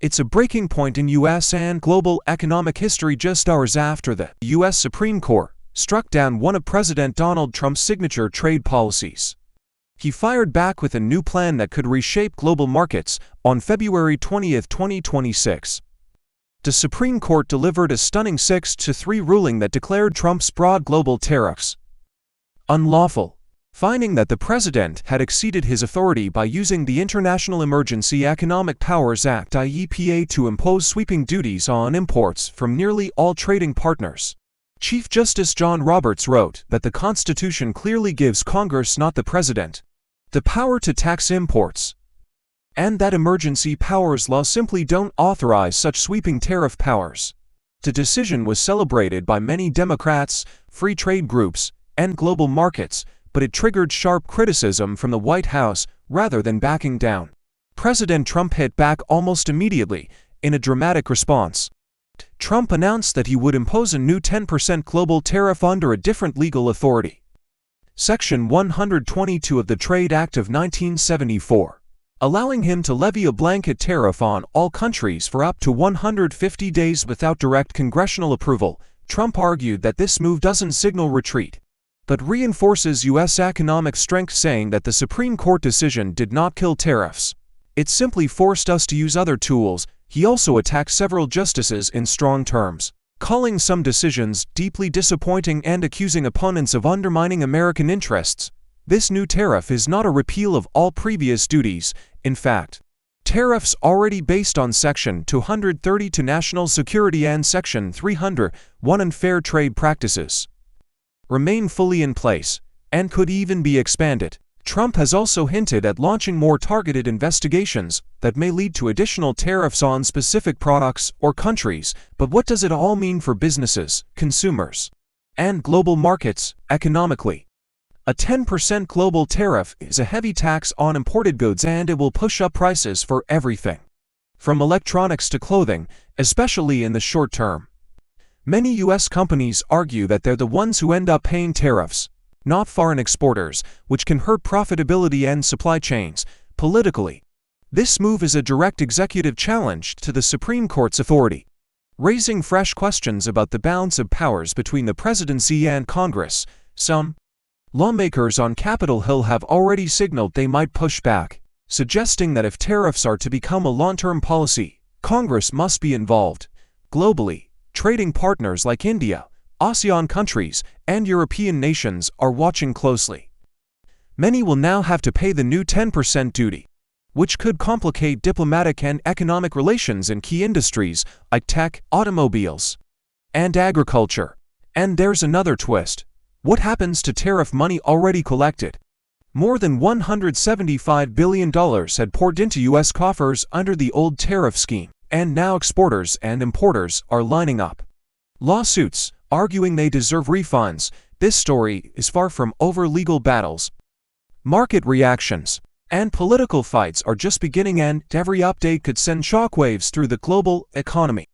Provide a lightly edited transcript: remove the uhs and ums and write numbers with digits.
It's a breaking point in U.S. and global economic history just hours after the U.S. Supreme Court struck down one of President Donald Trump's signature trade policies. He fired back with a new plan that could reshape global markets on February 20, 2026. The Supreme Court delivered a stunning 6-3 ruling that declared Trump's broad global tariffs unlawful, finding that the president had exceeded his authority by using the International Emergency Economic Powers Act (IEPA) to impose sweeping duties on imports from nearly all trading partners. Chief Justice John Roberts wrote that the Constitution clearly gives Congress, not the president, the power to tax imports, and that emergency powers laws simply don't authorize such sweeping tariff powers. The decision was celebrated by many Democrats, free trade groups, and global markets, but it triggered sharp criticism from the White House rather than backing down. President Trump hit back almost immediately in a dramatic response. Trump announced that he would impose a new 10% global tariff under a different legal authority, Section 122 of the Trade Act of 1974, allowing him to levy a blanket tariff on all countries for up to 150 days without direct congressional approval. Trump argued that this move doesn't signal retreat, but reinforces U.S. economic strength, saying that the Supreme Court decision did not kill tariffs. It simply forced us to use other tools. He also attacked several justices in strong terms, calling some decisions deeply disappointing and accusing opponents of undermining American interests. This new tariff is not a repeal of all previous duties. In fact, tariffs already based on Section 230 to national security and Section 301 unfair trade practices remain fully in place and could even be expanded. Trump has also hinted at launching more targeted investigations that may lead to additional tariffs on specific products or countries. But what does it all mean for businesses, consumers, and global markets economically? A 10% global tariff is a heavy tax on imported goods, and it will push up prices for everything from electronics to clothing, especially in the short term. Many U.S. companies argue that they're the ones who end up paying tariffs, not foreign exporters, which can hurt profitability and supply chains. Politically, this move is a direct executive challenge to the Supreme Court's authority, raising fresh questions about the balance of powers between the presidency and Congress. Some lawmakers on Capitol Hill have already signaled they might push back, suggesting that if tariffs are to become a long-term policy, Congress must be involved. Globally, trading partners like India, ASEAN countries, and European nations are watching closely. Many will now have to pay the new 10% duty, which could complicate diplomatic and economic relations in key industries like tech, automobiles, and agriculture. And there's another twist. What happens to tariff money already collected? More than $175 billion had poured into U.S. coffers under the old tariff scheme, and now exporters and importers are lining up lawsuits, arguing they deserve refunds. This story is far from over. Legal battles, market reactions, and political fights are just beginning, and every update could send shockwaves through the global economy.